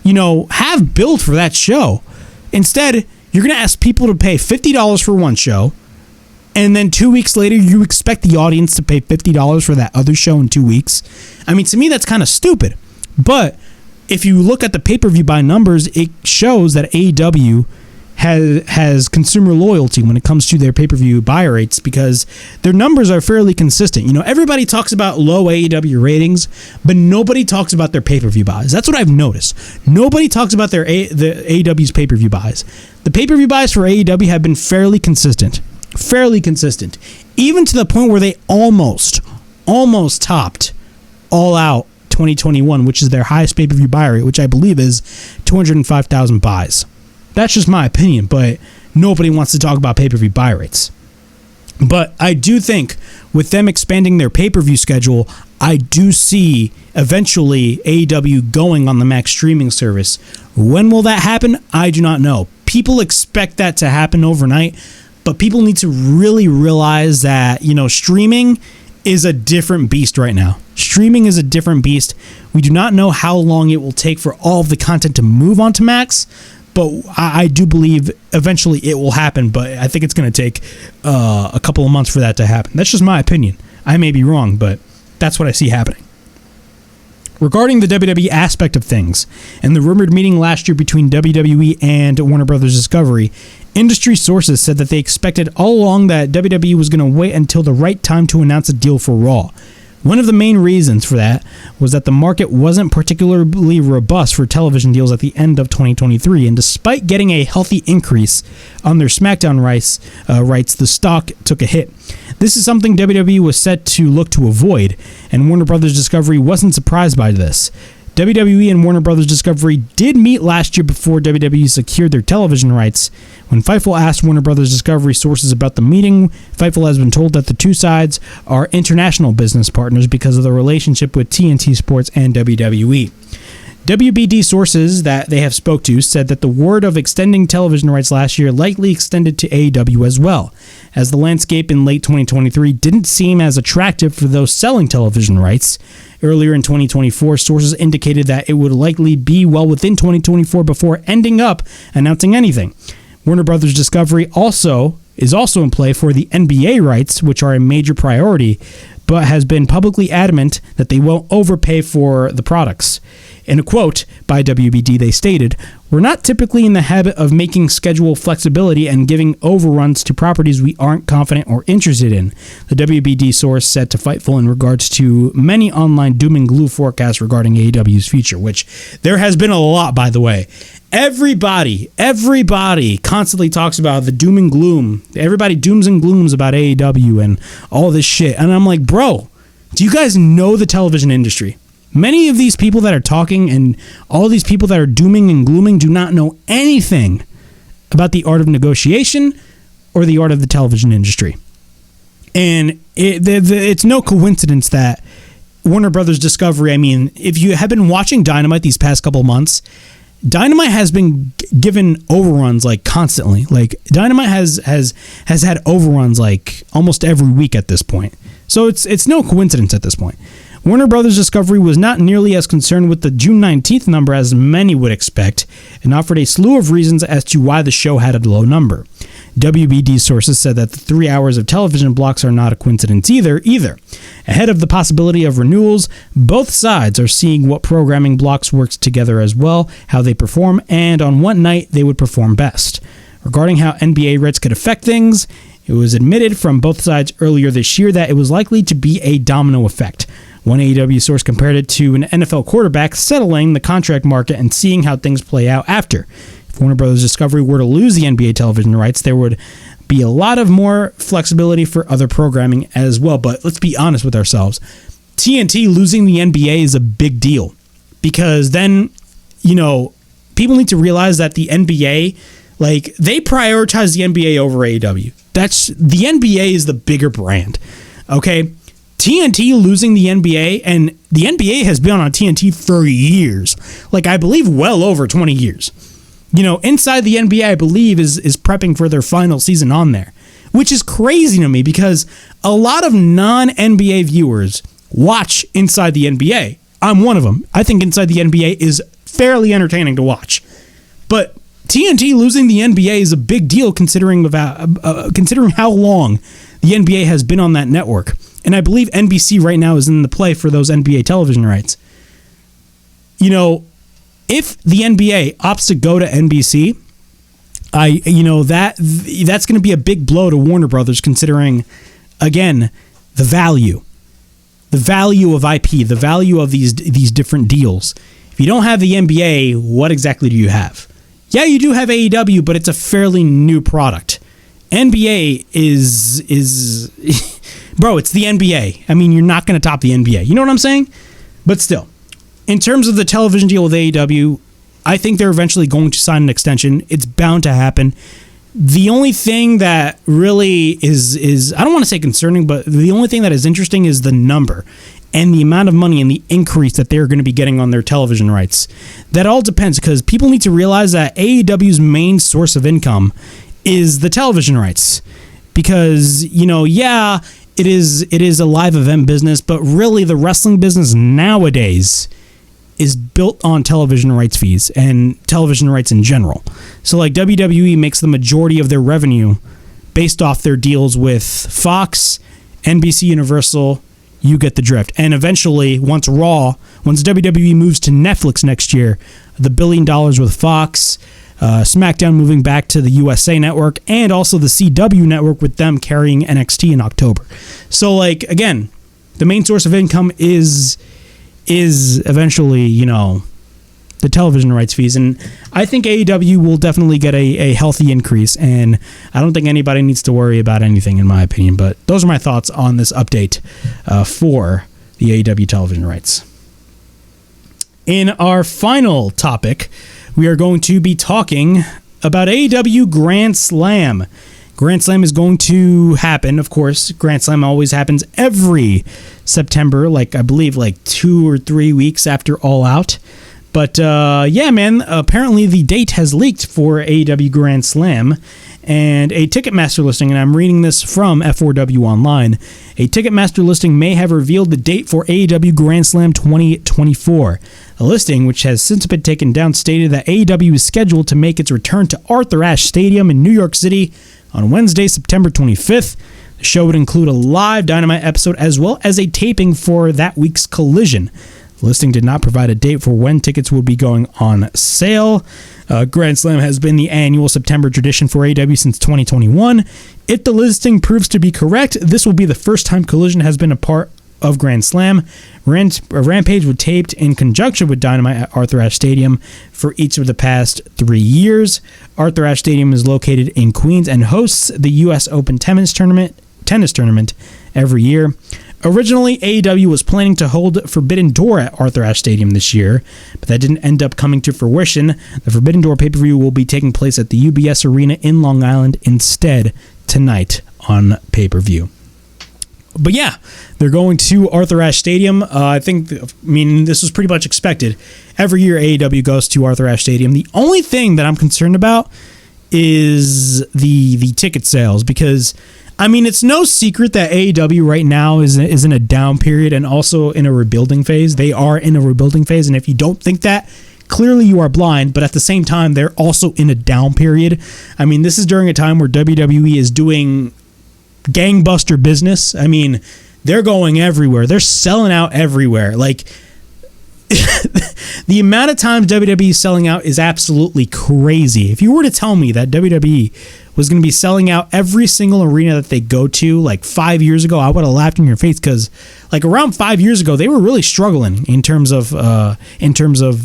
Speaker 1: Have build for that show. Instead, you're going to ask people to pay $50 for one show, and then 2 weeks later, you expect the audience to pay $50 for that other show in 2 weeks. I mean, to me, that's kind of stupid. But if you look at the pay-per-view buy numbers, it shows that AEW has consumer loyalty when it comes to their pay-per-view buy rates, because their numbers are fairly consistent. Everybody talks about low AEW ratings, but nobody talks about their pay-per-view buys. That's what I've noticed. Nobody talks about the AEW's pay-per-view buys. The pay-per-view buys for AEW have been fairly consistent, even to the point where they almost topped All Out 2021, which is their highest pay-per-view buy rate, which I believe is 205,000 buys. That's just my opinion, but nobody wants to talk about pay-per-view buy rates. But I do think with them expanding their pay-per-view schedule, I do see eventually AEW going on the Max streaming service. When will that happen? I do not know. People expect that to happen overnight, but people need to really realize that, streaming is a different beast right now. Streaming is a different beast. We do not know how long it will take for all of the content to move onto Max, but I do believe eventually it will happen, but I think it's going to take a couple of months for that to happen. That's just my opinion. I may be wrong, but that's what I see happening. Regarding the WWE aspect of things, and the rumored meeting last year between WWE and Warner Brothers Discovery, industry sources said that they expected all along that WWE was going to wait until the right time to announce a deal for Raw. One of the main reasons for that was that the market wasn't particularly robust for television deals at the end of 2023, and despite getting a healthy increase on their SmackDown rights, the stock took a hit. This is something WWE was set to look to avoid, and Warner Brothers Discovery wasn't surprised by this. WWE and Warner Brothers Discovery did meet last year before WWE secured their television rights. When Fightful asked Warner Brothers Discovery sources about the meeting, Fightful has been told that the two sides are international business partners because of the relationship with TNT Sports and WWE. WBD sources that they have spoke to said that the word of extending television rights last year likely extended to AEW as well, as the landscape in late 2023 didn't seem as attractive for those selling television rights. Earlier in 2024, sources indicated that it would likely be well within 2024 before ending up announcing anything. Warner Brothers Discovery is also in play for the NBA rights, which are a major priority, but has been publicly adamant that they won't overpay for the products. In a quote by WBD, they stated, "We're not typically in the habit of making schedule flexibility and giving overruns to properties we aren't confident or interested in," the WBD source said to Fightful in regards to many online doom and gloom forecasts regarding AEW's future, which there has been a lot, by the way. Everybody constantly talks about the doom and gloom. Everybody dooms and glooms about AEW and all this shit. And I'm like, bro, do you guys know the television industry? Many of these people that are talking and all these people that are dooming and glooming do not know anything about the art of negotiation or the art of the television industry. And it's no coincidence that Warner Brothers Discovery, I mean, if you have been watching Dynamite these past couple months, Dynamite has been given overruns like constantly. Like Dynamite has had overruns like almost every week at this point. So it's no coincidence at this point. Warner Brothers Discovery was not nearly as concerned with the June 19th number as many would expect, and offered a slew of reasons as to why the show had a low number. WBD sources said that the 3 hours of television blocks are not a coincidence either. Ahead of the possibility of renewals, both sides are seeing what programming blocks works together as well, how they perform, and on what night they would perform best. Regarding how NBA rights could affect things, it was admitted from both sides earlier this year that it was likely to be a domino effect. One AEW source compared it to an NFL quarterback settling the contract market and seeing how things play out after. If Warner Brothers Discovery were to lose the NBA television rights, there would be a lot of more flexibility for other programming as well. But let's be honest with ourselves. TNT losing the NBA is a big deal because then, people need to realize that the NBA, like, they prioritize the NBA over AEW. The NBA is the bigger brand. Okay? TNT losing the NBA, and the NBA has been on TNT for years. Like, I believe well over 20 years. Inside the NBA, I believe, is prepping for their final season on there, which is crazy to me because a lot of non-NBA viewers watch Inside the NBA. I'm one of them. I think Inside the NBA is fairly entertaining to watch. But TNT losing the NBA is a big deal considering how long the NBA has been on that network. And I believe NBC right now is in the play for those NBA television rights. If the NBA opts to go to NBC, that's going to be a big blow to Warner Brothers considering, again, the value of IP, the value of these different deals. If you don't have the NBA, what exactly do you have? Yeah, you do have AEW, but it's a fairly new product. NBA is bro, it's the NBA. I mean, you're not going to top the NBA. You know what I'm saying? But still, in terms of the television deal with AEW, I think they're eventually going to sign an extension. It's bound to happen. The only thing that really is I don't want to say concerning, but the only thing that is interesting is the number and the amount of money and the increase that they're going to be getting on their television rights. That all depends because people need to realize that AEW's main source of income is the television rights. Because, it is a live event business, but really the wrestling business nowadays is built on television rights fees and television rights in general. So like WWE makes the majority of their revenue based off their deals with Fox, NBC Universal, you get the drift. And eventually, once WWE moves to Netflix next year, the $1 billion with Fox, SmackDown moving back to the USA Network, and also the CW Network with them carrying NXT in October. So, like, again, the main source of income is eventually, the television rights fees. And I think AEW will definitely get a healthy increase, and I don't think anybody needs to worry about anything, in my opinion. But those are my thoughts on this update for the AEW television rights. In our final topic, we are going to be talking about AEW Grand Slam. Grand Slam is going to happen, of course. Grand Slam always happens every September, I believe 2 or 3 weeks after All Out. But apparently the date has leaked for AEW Grand Slam, and a Ticketmaster listing, and I'm reading this from F4W Online, a Ticketmaster listing may have revealed the date for AEW Grand Slam 2024. A listing, which has since been taken down, stated that AEW is scheduled to make its return to Arthur Ashe Stadium in New York City on Wednesday, September 25th. The show would include a live Dynamite episode as well as a taping for that week's Collision. The listing did not provide a date for when tickets would be going on sale. Grand Slam has been the annual September tradition for AEW since 2021. If the listing proves to be correct, this will be the first time Collision has been a part of Grand Slam. Rampage was taped in conjunction with Dynamite at Arthur Ashe Stadium for each of the past 3 years. Arthur Ashe Stadium is located in Queens and hosts the U.S. Open tennis tournament every year. Originally, AEW was planning to hold Forbidden Door at Arthur Ashe Stadium this year, but that didn't end up coming to fruition. The Forbidden Door pay-per-view will be taking place at the UBS Arena in Long Island instead tonight on pay-per-view. But yeah, they're going to Arthur Ashe Stadium. This was pretty much expected. Every year, AEW goes to Arthur Ashe Stadium. The only thing that I'm concerned about is the ticket sales, because it's no secret that AEW right now is in a down period and also in a rebuilding phase. They are in a rebuilding phase, and if you don't think that, clearly you are blind, but at the same time, they're also in a down period. This is during a time where WWE is doing gangbuster business. They're going everywhere. They're selling out everywhere. Like, the amount of times WWE is selling out is absolutely crazy. If you were to tell me that WWE was going to be selling out every single arena that they go to like 5 years ago, I would have laughed in your face, because like around 5 years ago they were really struggling in terms of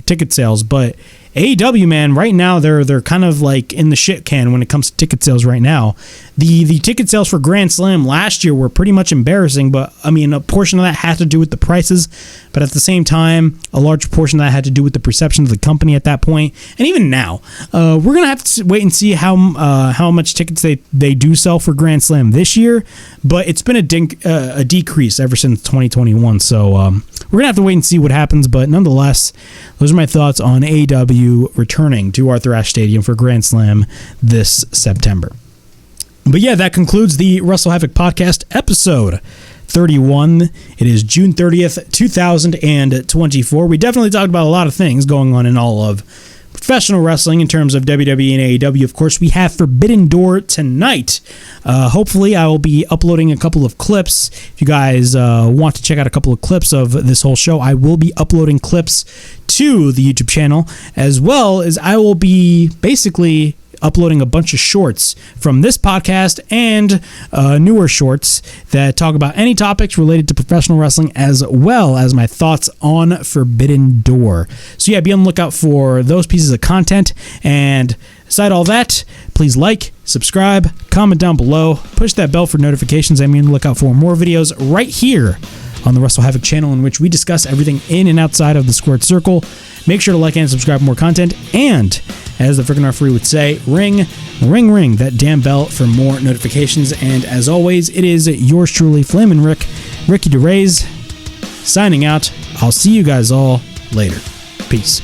Speaker 1: ticket sales. But AEW, man, right now they're kind of like in the shit can when it comes to ticket sales right now. The ticket sales for Grand Slam last year were pretty much embarrassing, but a portion of that had to do with the prices, but at the same time, a large portion of that had to do with the perception of the company at that point. And even now, we're gonna have to wait and see how much tickets they do sell for Grand Slam this year, but it's been a decrease ever since 2021. So we're gonna have to wait and see what happens. But nonetheless, those are my thoughts on AEW returning to Arthur Ashe Stadium for Grand Slam this September. But yeah, that concludes the WrestleHavoc Podcast episode 31. It is June 30th, 2024. We definitely talked about a lot of things going on in all of professional wrestling in terms of WWE and AEW. Of course, we have Forbidden Door tonight. Hopefully, I will be uploading a couple of clips. If you guys want to check out a couple of clips of this whole show, I will be uploading clips to the YouTube channel, as well as I will be basically uploading a bunch of shorts from this podcast and newer shorts that talk about any topics related to professional wrestling, as well as my thoughts on Forbidden Door. So yeah, be on the lookout for those pieces of content. And aside all that, please like, subscribe, comment down below, push that bell for notifications. I'm on the lookout for more videos right here on the WrestleHavoc channel, in which we discuss everything in and outside of the squared circle. Make sure to like and subscribe for more content, and as the freaking referee would say, ring that damn bell for more notifications. And as always, it is yours truly, Flamin' Ricky DeRays, signing out. I'll see you guys all later. Peace.